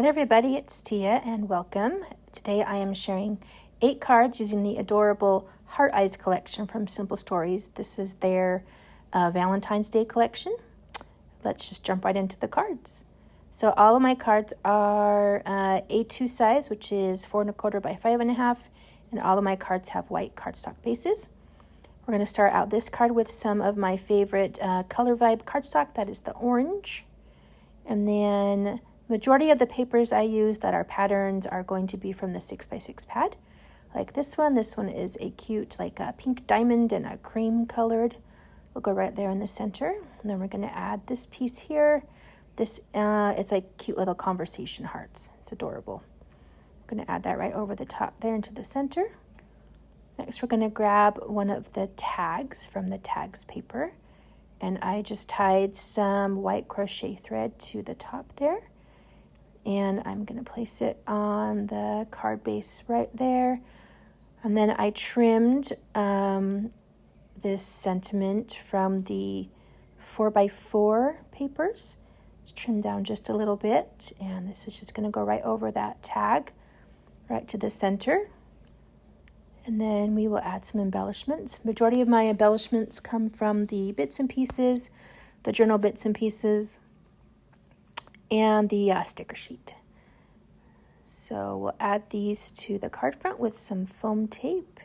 Hello everybody, it's Tia and welcome. Today I am sharing 8 cards using the adorable Heart Eyes collection from Simple Stories. This is their Valentine's Day collection. Let's just jump right into the cards. So all of my cards are A2 size, which is 4 1/4 by 5 1/2, and all of my cards have white cardstock bases. We're going to start out this card with some of my favorite Color Vibe cardstock, that is the orange. And then majority of the papers I use that are patterns are going to be from the 6x6 pad. Like this one is a cute like a pink diamond and a cream colored. We'll go right there in the center. And then we're going to add this piece here. This it's like cute little conversation hearts. It's adorable. I'm going to add that right over the top there into the center. Next we're going to grab one of the tags from the tags paper. And I just tied some white crochet thread to the top there. And I'm going to place it on the card base right there. And then I trimmed this sentiment from the 4x4 papers. It's trimmed down just a little bit. And this is just going to go right over that tag, right to the center. And then we will add some embellishments. Majority of my embellishments come from the bits and pieces, the journal bits and pieces, and the sticker sheet. So we'll add these to the card front with some foam tape.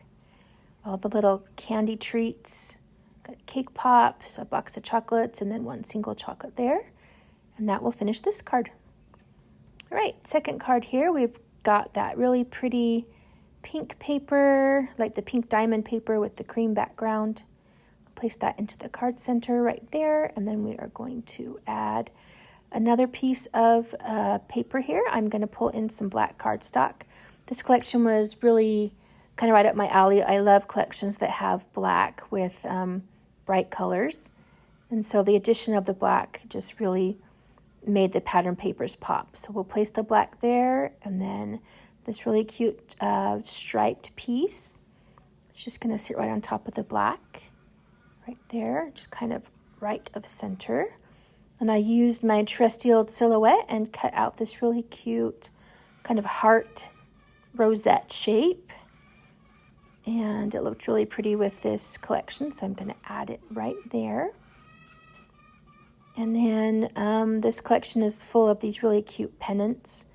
All the little candy treats, got a cake pop, so a box of chocolates, and then one single chocolate there. And that will finish this card. All right, second card here, we've got that really pretty pink paper, like the pink diamond paper with the cream background. Place that into the card center right there, and then we are going to add another piece of paper here. I'm going to pull in some black cardstock. This collection was really kind of right up my alley. I love collections that have black with bright colors, and so the addition of the black just really made the pattern papers pop. So we'll place the black there, and then this really cute striped piece. It's just going to sit right on top of the black, right there, just kind of right of center. And I used my trusty old silhouette and cut out this really cute kind of heart rosette shape. And it looked really pretty with this collection, so I'm going to add it right there. And then this collection is full of these really cute pennants.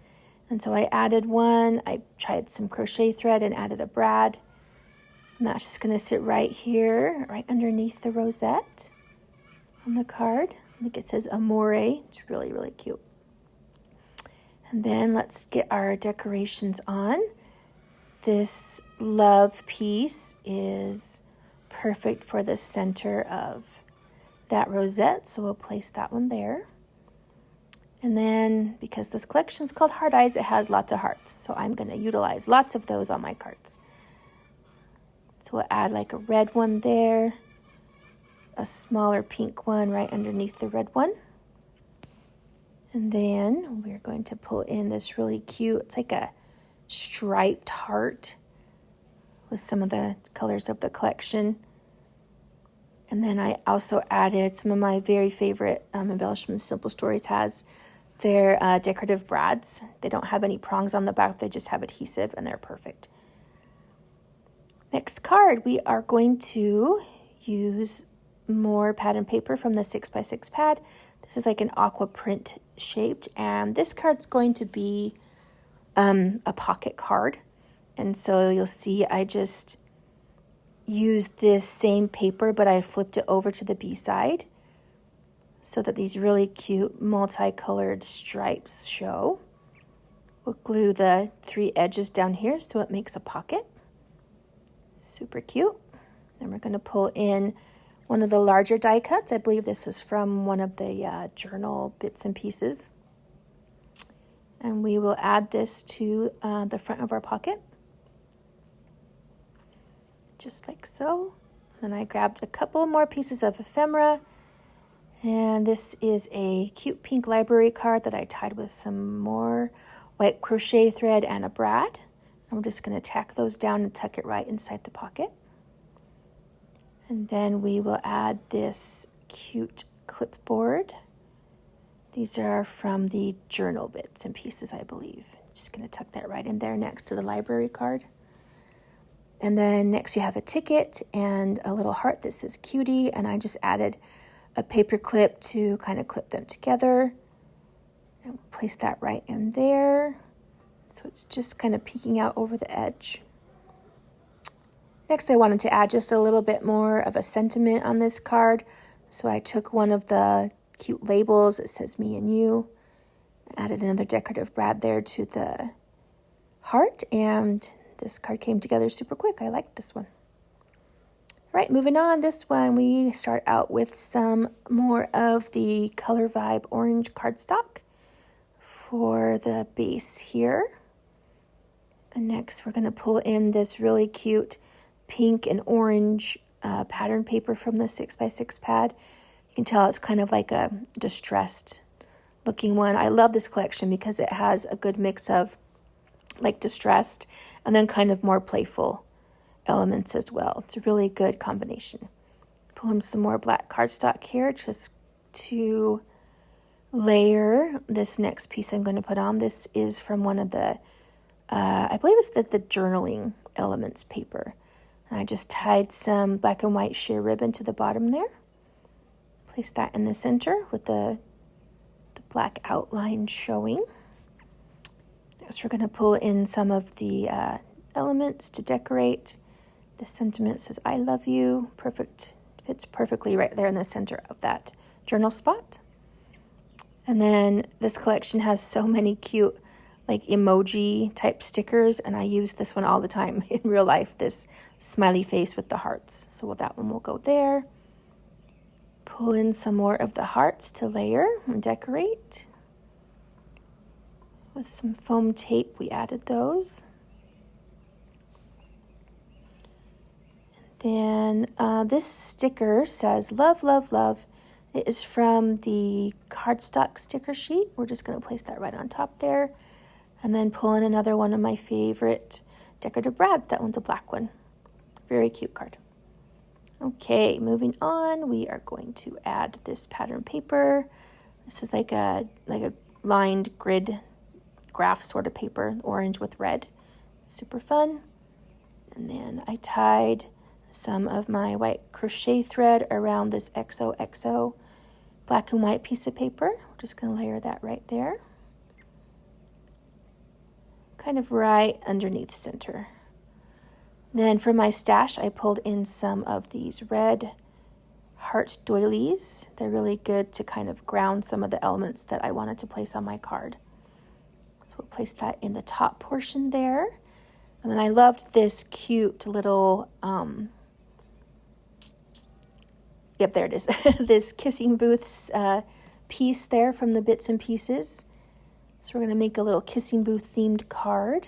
And so I added one, I tried some crochet thread and added a brad. And that's just going to sit right here, right underneath the rosette on the card. I think it says Amore. It's really, really cute. And then let's get our decorations on. This love piece is perfect for the center of that rosette, so we'll place that one there. And then, because this collection is called Heart Eyes, it has lots of hearts. So I'm going to utilize lots of those on my cards. So we'll add like a red one there, a smaller pink one right underneath the red one. And then we're going to pull in this really cute, it's like a striped heart with some of the colors of the collection. And then I also added some of my very favorite embellishments Simple Stories has. They're decorative brads. They don't have any prongs on the back. They just have adhesive, and they're perfect. Next card, we are going to use more pattern paper from the 6x6 pad. This is like an aqua print shaped, and this card's going to be a pocket card. And so you'll see I just used this same paper, but I flipped it over to the B side, so that these really cute multicolored stripes show. We'll glue the 3 edges down here so it makes a pocket. Super cute. Then we're going to pull in one of the larger die cuts. I believe this is from one of the journal bits and pieces. And we will add this to the front of our pocket. Just like so. And then I grabbed a couple more pieces of ephemera. And this is a cute pink library card that I tied with some more white crochet thread and a brad. And we're just going to tack those down and tuck it right inside the pocket. And then we will add this cute clipboard These are from the journal bits and pieces, I believe. Just going to tuck that right in there next to the library card. And then next you have a ticket and a little heart that says cutie, and I just added a paper clip to kind of clip them together. And we'll place that right in there. So it's just kind of peeking out over the edge. Next I wanted to add just a little bit more of a sentiment on this card. So I took one of the cute labels that says me and you, added another decorative brad there to the heart, and this card came together super quick. I like this one. All right, moving on. This one we start out with some more of the Color Vibe orange cardstock for the base here. And next we're going to pull in this really cute pink and orange pattern paper from the 6x6 pad. You can tell it's kind of like a distressed looking one. I love this collection because it has a good mix of like distressed and then kind of more playful elements as well. It's a really good combination. Pull in some more black cardstock here just to layer this next piece I'm going to put on. This is from one of the, I believe it's the journaling elements paper. And I just tied some black and white sheer ribbon to the bottom there. Place that in the center with the black outline showing. Next we're going to pull in some of the elements to decorate. The sentiment says I love you. Perfect. Fits perfectly right there in the center of that journal spot. And then this collection has so many cute like emoji type stickers, and I use this one all the time in real life, this smiley face with the hearts. So that one will go there. Pull in some more of the hearts to layer and decorate. With some foam tape, we added those. And then this sticker says, love, love, love. It is from the cardstock sticker sheet. We're just going to place that right on top there. And then pull in another one of my favorite decorative brads. That one's a black one. Very cute card. Okay, moving on, we are going to add this pattern paper. This is like a lined grid graph sort of paper, orange with red. Super fun. And then I tied some of my white crochet thread around this XOXO black and white piece of paper. We're just going to layer that right there. Kind of right underneath center. Then for my stash, I pulled in some of these red heart doilies. They're really good to kind of ground some of the elements that I wanted to place on my card. So we'll place that in the top portion there. And then I loved this cute little, yep, there it is. This Kissing Booths piece there from the Bits and Pieces. So we're going to make a little Kissing Booth themed card.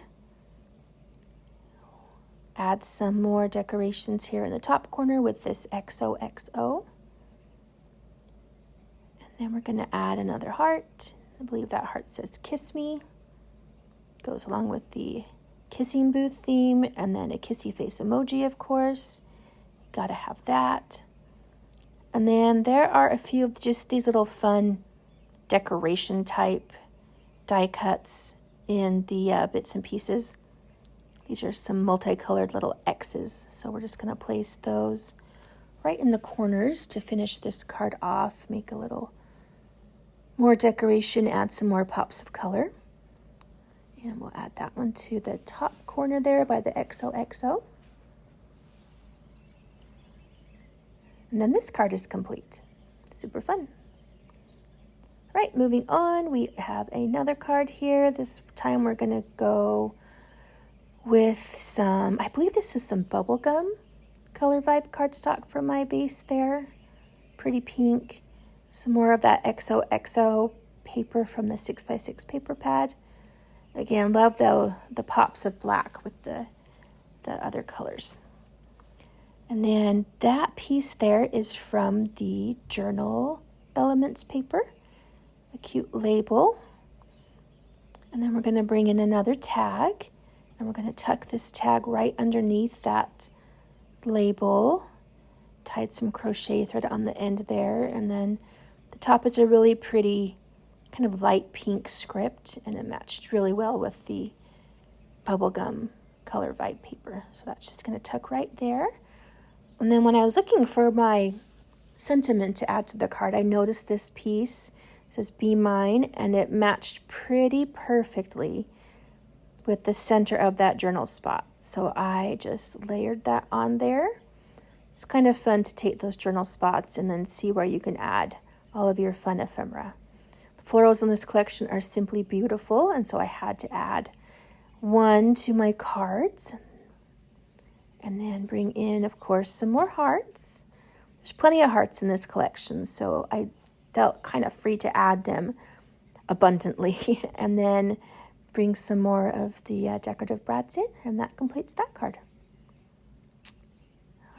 Add some more decorations here in the top corner with this XOXO. And then we're going to add another heart. I believe that heart says kiss me. Goes along with the Kissing Booth theme, and then a kissy face emoji, of course. Gotta have that. And then there are a few of just these little fun decoration type die cuts in the Bits and Pieces. These are some multicolored little X's, so we're just going to place those right in the corners to finish this card off, make a little more decoration, add some more pops of color. And we'll add that one to the top corner there by the XOXO. And then this card is complete. Super fun. All right, moving on, we have another card here. This time we're going to go with some, I believe this is some bubblegum Color Vibe cardstock for my base there. Pretty pink. Some more of that XOXO paper from the 6x6 paper pad. Again, love the pops of black with the other colors. And then that piece there is from the Journal Elements paper. A cute label. And then we're going to bring in another tag. And we're going to tuck this tag right underneath that label. Tied some crochet thread on the end there. And then the top is a really pretty kind of light pink script, and it matched really well with the bubblegum color vibe paper. So that's just going to tuck right there. And then when I was looking for my sentiment to add to the card, I noticed this piece. It says "Be Mine," and it matched pretty perfectly with the center of that journal spot. So I just layered that on there. It's kind of fun to take those journal spots and then see where you can add all of your fun ephemera. The florals in this collection are simply beautiful, and so I had to add one to my cards. And then bring in, of course, some more hearts. There's plenty of hearts in this collection, so I felt kind of free to add them abundantly. And then bring some more of the decorative brads in, and that completes that card.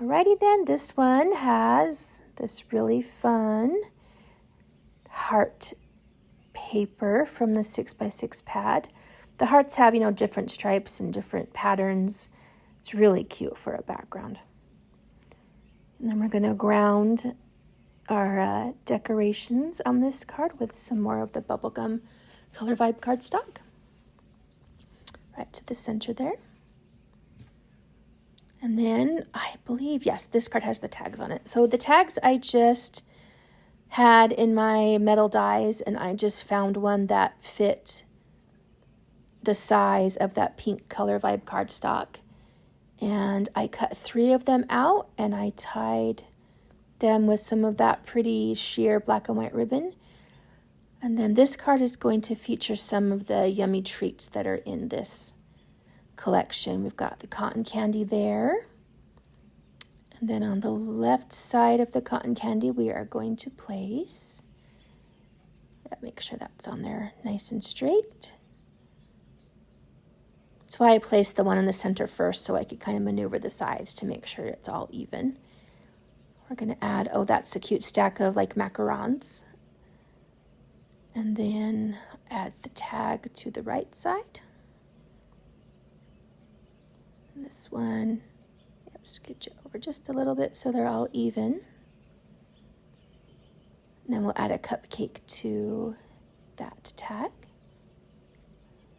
Alrighty then, this one has this really fun heart paper from the 6x6 pad. The hearts have, different stripes and different patterns. It's really cute for a background. And then we're going to ground our decorations on this card with some more of the bubblegum color vibe cardstock. Right to the center there. And then I believe, yes, this card has the tags on it. So the tags I just had in my metal dies, and I just found one that fit the size of that pink color vibe cardstock. And I cut 3 of them out, and I tied them with some of that pretty sheer black and white ribbon. And then this card is going to feature some of the yummy treats that are in this collection. We've got the cotton candy there. And then on the left side of the cotton candy, we are going to place, make sure that's on there nice and straight. That's why I placed the one in the center first, so I could kind of maneuver the sides to make sure it's all even. We're going to add, that's a cute stack of like macarons. And then add the tag to the right side. And this one, scooch it over just a little bit so they're all even. And then we'll add a cupcake to that tag.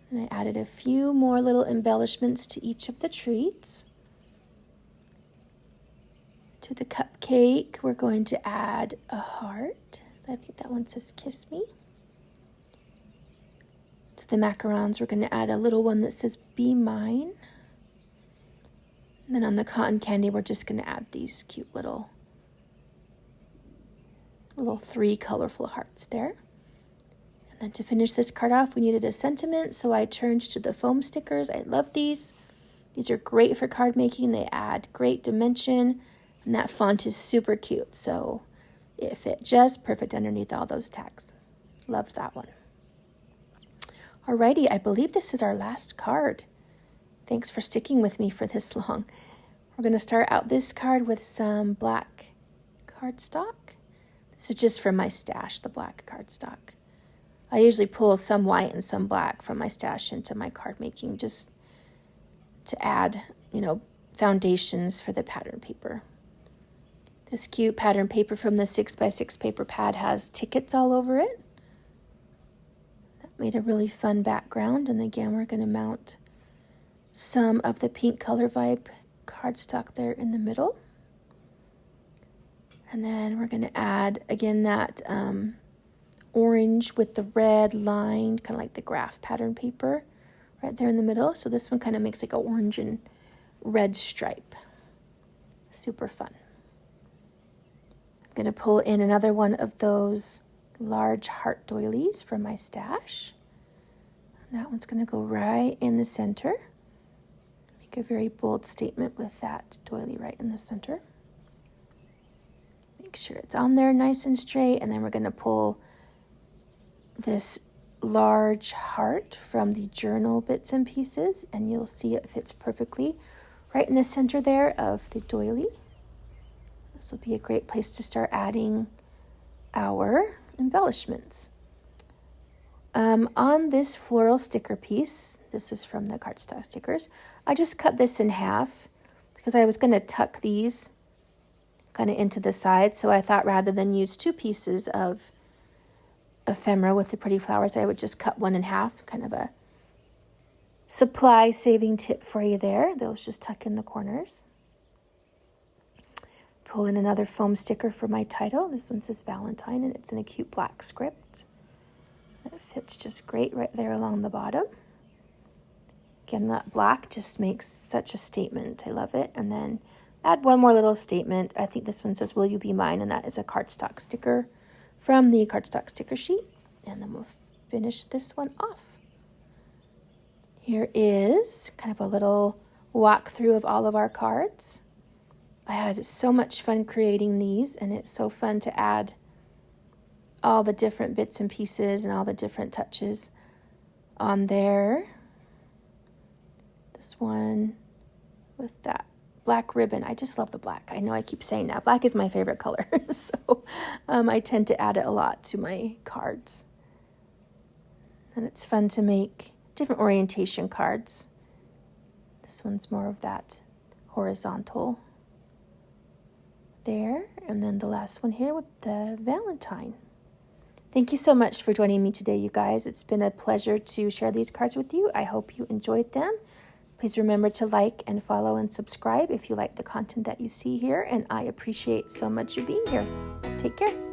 And I added a few more little embellishments to each of the treats. To the cupcake, we're going to add a heart. I think that one says "Kiss Me." To the macarons, we're going to add a little one that says "Be Mine." And then on the cotton candy, we're just going to add these cute little 3 colorful hearts there. And then to finish this card off, we needed a sentiment, so I turned to the foam stickers. I love these. These are great for card making. They add great dimension, and that font is super cute, so it fit just perfect underneath all those tags. Loved that one. Alrighty, I believe this is our last card. Thanks for sticking with me for this long. We're going to start out this card with some black cardstock. This is just from my stash, the black cardstock. I usually pull some white and some black from my stash into my card making just to add, foundations for the pattern paper. This cute pattern paper from the 6x6 paper pad has tickets all over it. That made a really fun background. And again, we're going to mount some of the pink color vibe cardstock there in the middle. And then we're going to add, again, that orange with the red line, kind of like the graph pattern paper right there in the middle. So this one kind of makes like an orange and red stripe. Super fun. I'm going to pull in another one of those large heart doilies from my stash. And that one's going to go right in the center. Make a very bold statement with that doily right in the center. Make sure it's on there nice and straight, and then we're going to pull this large heart from the journal bits and pieces, and you'll see it fits perfectly right in the center there of the doily. This will be a great place to start adding our embellishments. On this floral sticker piece, this is from the cardstock stickers, I just cut this in half because I was going to tuck these kind of into the side, so I thought rather than use 2 pieces of ephemera with the pretty flowers, I would just cut one in half, kind of a supply saving tip for you there. Those just tuck in the corners. Pull in another foam sticker for my title. This one says Valentine, and it's in a cute black script. It fits just great right there along the bottom. Again, that black just makes such a statement. I love it. And then add one more little statement. I think this one says, "Will you be mine?" And that is a cardstock sticker from the cardstock sticker sheet. And then we'll finish this one off. Here is kind of a little walkthrough of all of our cards. I had so much fun creating these, and it's so fun to add all the different bits and pieces and all the different touches on there. This one with that black ribbon. I just love the black. I know I keep saying that. Black is my favorite color, so I tend to add it a lot to my cards. And it's fun to make different orientation cards. This one's more of that horizontal there, and then the last one here with the Valentine. Thank you so much for joining me today, you guys. It's been a pleasure to share these cards with you. I hope you enjoyed them. Please remember to like and follow and subscribe if you like the content that you see here, and I appreciate so much you being here. Take care.